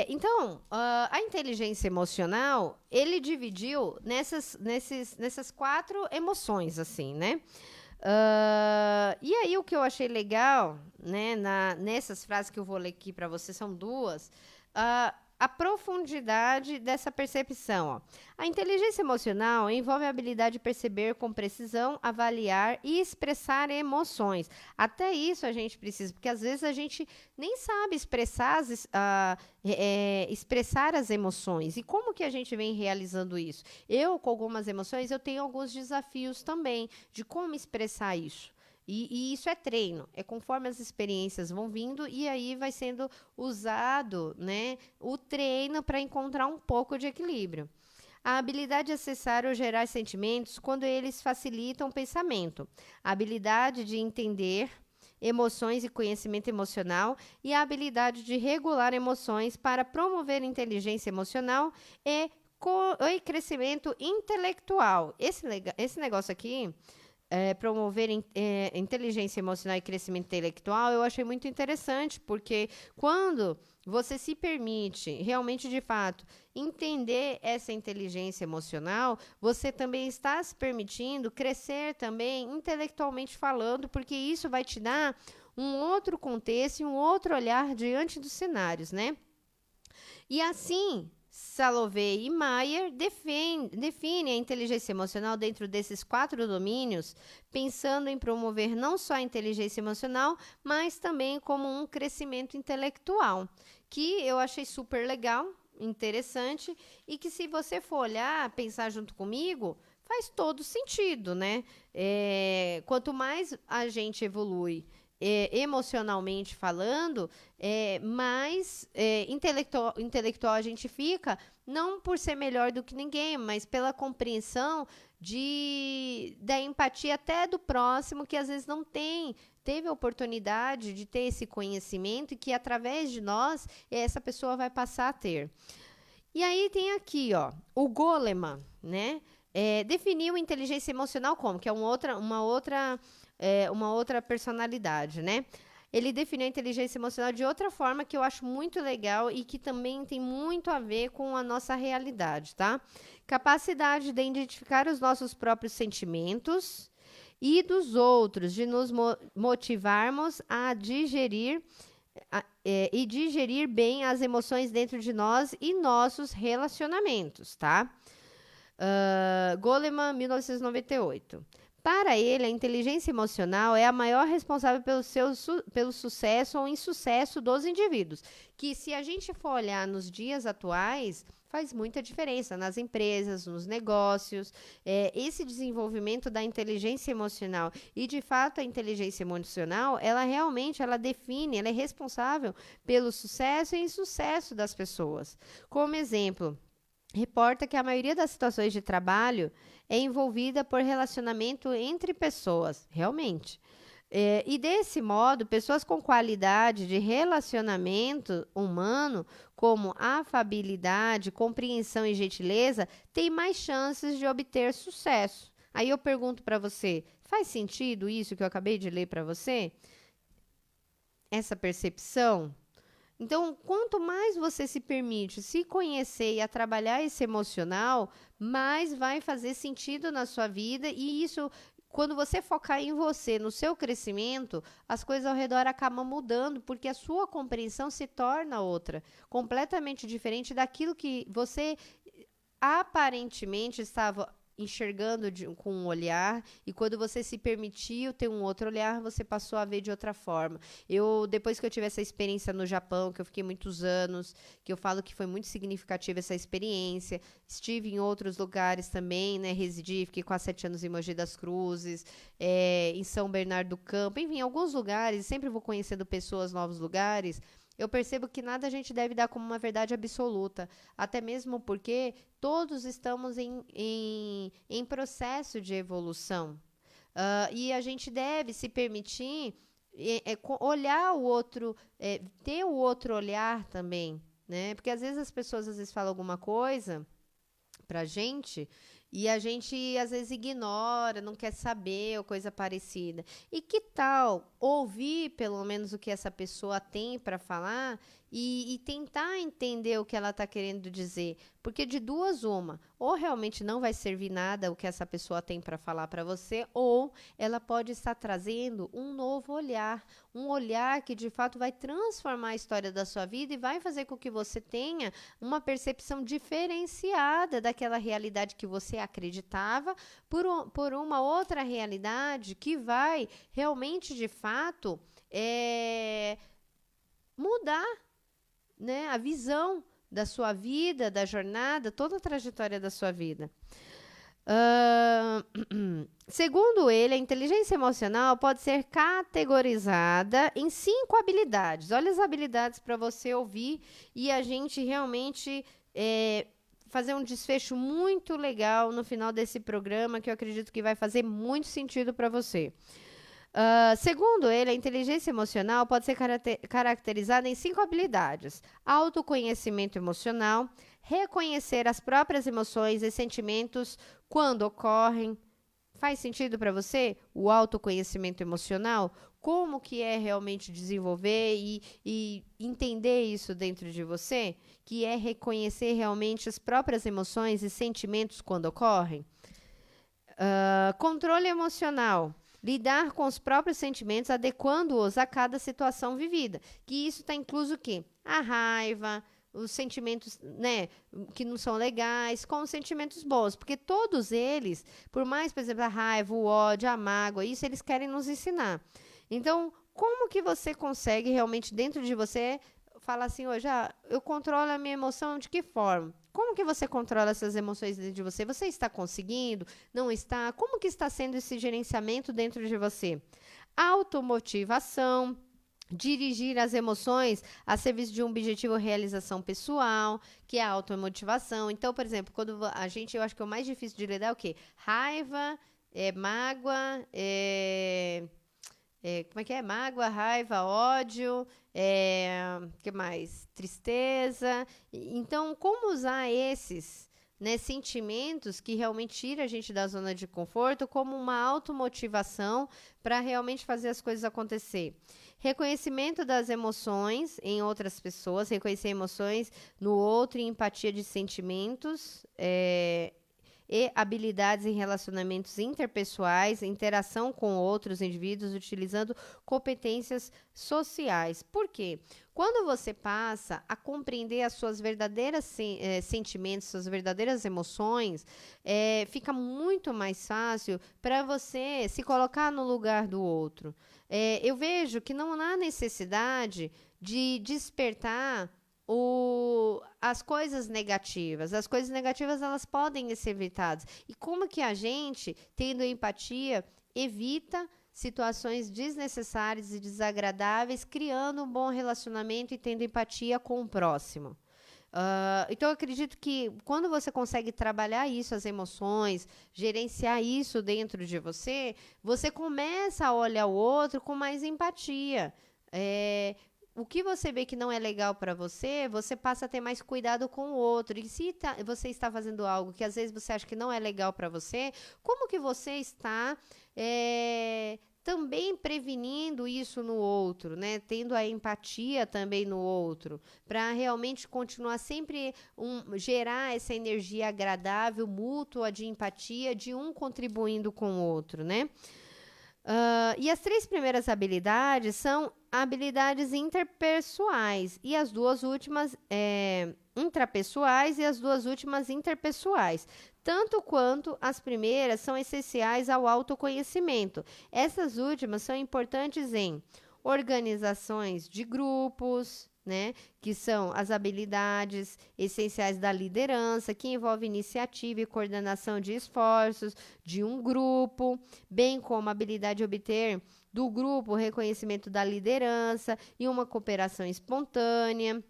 Então, a inteligência emocional, ele dividiu nessas 4 emoções, assim, né? E aí, o que eu achei legal, né, nessas frases que eu vou ler aqui para você, são 2, a profundidade dessa percepção. Ó. A inteligência emocional envolve a habilidade de perceber com precisão, avaliar e expressar emoções. Até isso a gente precisa, porque às vezes a gente nem sabe expressar as emoções. E como que a gente vem realizando isso? Eu, com algumas emoções, eu tenho alguns desafios também de como expressar isso. E isso é treino, é conforme as experiências vão vindo e aí vai sendo usado, né, o treino para encontrar um pouco de equilíbrio. A habilidade de acessar ou gerar sentimentos quando eles facilitam o pensamento. A habilidade de entender emoções e conhecimento emocional e a habilidade de regular emoções para promover inteligência emocional e crescimento intelectual. Esse negócio aqui promover inteligência emocional e crescimento intelectual, eu achei muito interessante, porque quando você se permite realmente, de fato, entender essa inteligência emocional, você também está se permitindo crescer também intelectualmente falando, porque isso vai te dar um outro contexto e um outro olhar diante dos cenários, né? E assim, Salovey e Mayer definem a inteligência emocional dentro desses 4 domínios, pensando em promover não só a inteligência emocional, mas também como um crescimento intelectual, que eu achei super legal, interessante, e que se você for olhar, pensar junto comigo, faz todo sentido, né? Quanto mais a gente evolui emocionalmente falando, mais intelectual a gente fica, não por ser melhor do que ninguém, mas pela compreensão da empatia até do próximo, que às vezes não teve a oportunidade de ter esse conhecimento e que através de nós essa pessoa vai passar a ter. E aí tem aqui, ó, o Goleman, né? Definiu inteligência emocional como? Que é uma outra personalidade, né? Ele definiu a inteligência emocional de outra forma que eu acho muito legal e que também tem muito a ver com a nossa realidade, tá? Capacidade de identificar os nossos próprios sentimentos e dos outros, de nos motivarmos a digerir e digerir bem as emoções dentro de nós e nossos relacionamentos, tá? Goleman, 1998. Para ele, a inteligência emocional é a maior responsável pelo sucesso ou insucesso dos indivíduos. Que se a gente for olhar nos dias atuais, faz muita diferença nas empresas, nos negócios. Esse desenvolvimento da inteligência emocional e, de fato, a inteligência emocional, ela realmente define, ela é responsável pelo sucesso e insucesso das pessoas. Como exemplo, reporta que a maioria das situações de trabalho é envolvida por relacionamento entre pessoas, realmente. E desse modo, pessoas com qualidade de relacionamento humano, como afabilidade, compreensão e gentileza, têm mais chances de obter sucesso. Aí eu pergunto para você, faz sentido isso que eu acabei de ler para você? Essa percepção? Então, quanto mais você se permite se conhecer e a trabalhar esse emocional, mais vai fazer sentido na sua vida e isso, quando você focar em você, no seu crescimento, as coisas ao redor acabam mudando, porque a sua compreensão se torna outra, completamente diferente daquilo que você aparentemente estava enxergando com um olhar e quando você se permitiu ter um outro olhar, você passou a ver de outra forma. Depois que eu tive essa experiência no Japão, que eu fiquei muitos anos, que eu falo que foi muito significativa essa experiência, estive em outros lugares também, né, residi, fiquei quase 7 anos em Mogi das Cruzes, em São Bernardo do Campo, enfim, alguns lugares, sempre vou conhecendo pessoas, novos lugares, eu percebo que nada a gente deve dar como uma verdade absoluta, até mesmo porque todos estamos em processo de evolução. E a gente deve se permitir olhar o outro, ter o outro olhar também, né? Porque às vezes as pessoas falam alguma coisa pra gente E a gente, às vezes, ignora, não quer saber ou coisa parecida. E que tal ouvir, pelo menos, o que essa pessoa tem para falar e tentar entender o que ela está querendo dizer? Porque de duas, uma, ou realmente não vai servir nada o que essa pessoa tem para falar para você, ou ela pode estar trazendo um novo olhar, um olhar que de fato vai transformar a história da sua vida e vai fazer com que você tenha uma percepção diferenciada daquela realidade que você acreditava por uma outra realidade que vai realmente, de fato, mudar, né, a visão da sua vida, da jornada, toda a trajetória da sua vida. Segundo ele, a inteligência emocional pode ser categorizada em 5 habilidades. Olha as habilidades para você ouvir e a gente realmente fazer um desfecho muito legal no final desse programa, que eu acredito que vai fazer muito sentido para você. Segundo ele, a inteligência emocional pode ser caracterizada em 5 habilidades: autoconhecimento emocional, reconhecer as próprias emoções e sentimentos quando ocorrem. Faz sentido para você o autoconhecimento emocional? Como que é realmente desenvolver e entender isso dentro de você? Que é reconhecer realmente as próprias emoções e sentimentos quando ocorrem? Controle emocional. Lidar com os próprios sentimentos, adequando-os a cada situação vivida. Que isso está incluso o quê? A raiva, os sentimentos, né, que não são legais, com os sentimentos bons. Porque todos eles, por mais, por exemplo, a raiva, o ódio, a mágoa, isso eles querem nos ensinar. Então, como que você consegue realmente dentro de você falar assim, hoje, eu controlo a minha emoção de que forma? Como que você controla essas emoções dentro de você? Você está conseguindo? Não está? Como que está sendo esse gerenciamento dentro de você? Automotivação, dirigir as emoções a serviço de um objetivo ou realização pessoal, que é a automotivação. Então, por exemplo, quando a gente, eu acho que o mais difícil de lidar é o quê? Raiva, mágoa, como é que é? Mágoa, raiva, ódio, que mais? Tristeza. Então, como usar esses, né, sentimentos que realmente tiram a gente da zona de conforto como uma automotivação para realmente fazer as coisas acontecer? Reconhecimento das emoções em outras pessoas, reconhecer emoções no outro e empatia de sentimentos, e habilidades em relacionamentos interpessoais, interação com outros indivíduos, utilizando competências sociais. Por quê? Quando você passa a compreender as suas verdadeiras sentimentos, suas verdadeiras emoções, fica muito mais fácil para você se colocar no lugar do outro. Eu vejo que não há necessidade de despertar as coisas negativas. As coisas negativas, elas podem ser evitadas. E como que a gente, tendo empatia, evita situações desnecessárias e desagradáveis, criando um bom relacionamento e tendo empatia com o próximo? Então, eu acredito que quando você consegue trabalhar isso, as emoções, gerenciar isso dentro de você, você começa a olhar o outro com mais empatia. O que você vê que não é legal para você, você passa a ter mais cuidado com o outro. E se você está fazendo algo que às vezes você acha que não é legal para você, como que você está também prevenindo isso no outro, né? Tendo a empatia também no outro, para realmente continuar sempre gerar essa energia agradável, mútua de empatia, de um contribuindo com o outro, né? E as 3 primeiras habilidades são habilidades interpessoais e as 2 últimas intrapessoais e as 2 últimas interpessoais. Tanto quanto as primeiras são essenciais ao autoconhecimento. Essas últimas são importantes em organizações de grupos, né, que são as habilidades essenciais da liderança, que envolve iniciativa e coordenação de esforços de um grupo, bem como a habilidade de obter do grupo o reconhecimento da liderança e uma cooperação espontânea.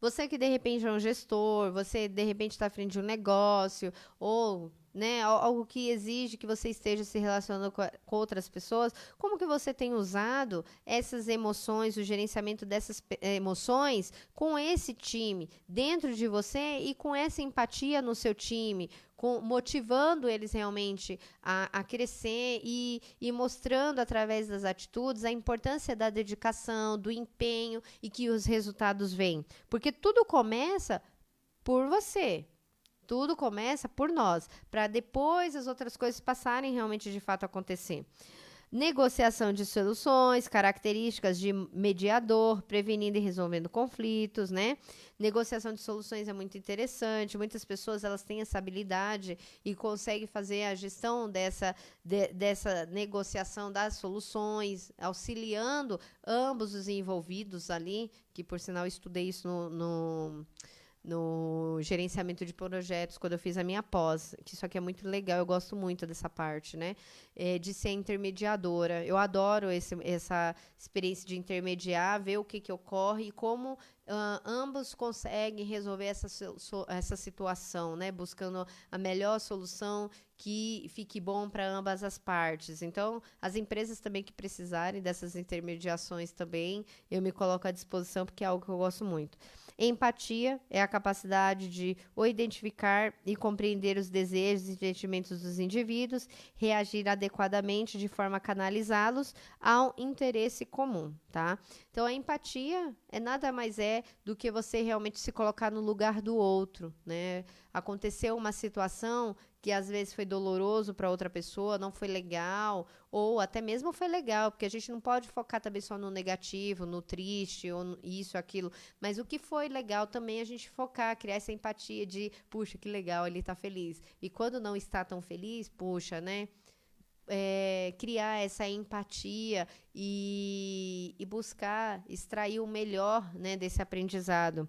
Você que de repente é um gestor, você de repente está à frente de um negócio ou né, algo que exige que você esteja se relacionando com outras pessoas, como que você tem usado essas emoções, o gerenciamento dessas emoções com esse time dentro de você e com essa empatia no seu time, motivando eles realmente a crescer e mostrando através das atitudes a importância da dedicação, do empenho e que os resultados vêm. Porque tudo começa por você. Tudo começa por nós, para depois as outras coisas passarem realmente de fato a acontecer. Negociação de soluções, características de mediador, prevenindo e resolvendo conflitos, né? Negociação de soluções é muito interessante. Muitas pessoas elas têm essa habilidade e conseguem fazer a gestão dessa negociação das soluções, auxiliando ambos os envolvidos ali, que por sinal eu estudei isso no gerenciamento de projetos, quando eu fiz a minha pós, que isso aqui é muito legal, eu gosto muito dessa parte, né, de ser intermediadora. Eu adoro essa experiência de intermediar, ver o que ocorre e como ambos conseguem resolver essa situação, né, buscando a melhor solução que fique bom para ambas as partes. Então, as empresas também que precisarem dessas intermediações também, eu me coloco à disposição, porque é algo que eu gosto muito. Empatia é a capacidade de identificar e compreender os desejos e sentimentos dos indivíduos, reagir adequadamente de forma a canalizá-los ao interesse comum, tá? Então, a empatia nada mais do que você realmente se colocar no lugar do outro, né? Aconteceu uma situação que às vezes foi doloroso para outra pessoa, não foi legal, ou até mesmo foi legal, porque a gente não pode focar também só no negativo, no triste, ou isso, aquilo, mas o que foi legal também a gente focar, criar essa empatia de, puxa, que legal, ele tá feliz. E quando não está tão feliz, puxa, né? Criar essa empatia e buscar extrair o melhor, né, desse aprendizado.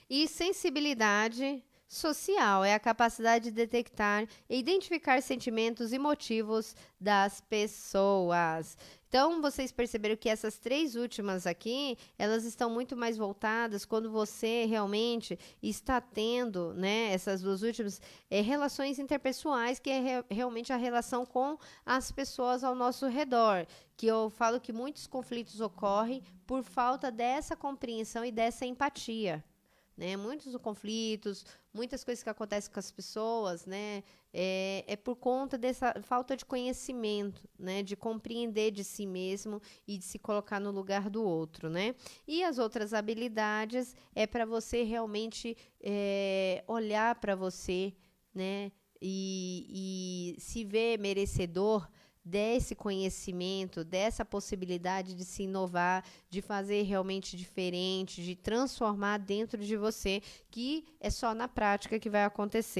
E sensibilidade social é a capacidade de detectar e identificar sentimentos e motivos das pessoas. Então, vocês perceberam que essas três últimas aqui, elas estão muito mais voltadas quando você realmente está tendo, né, essas duas últimas, relações interpessoais, que é realmente a relação com as pessoas ao nosso redor. Que eu falo que muitos conflitos ocorrem por falta dessa compreensão e dessa empatia. Né, muitos conflitos, muitas coisas que acontecem com as pessoas, né, é por conta dessa falta de conhecimento, né, de compreender de si mesmo e de se colocar no lugar do outro, né. E as outras habilidades é para você realmente olhar para você, né, e se ver merecedor desse conhecimento, dessa possibilidade de se inovar, de fazer realmente diferente, de transformar dentro de você, que é só na prática que vai acontecer.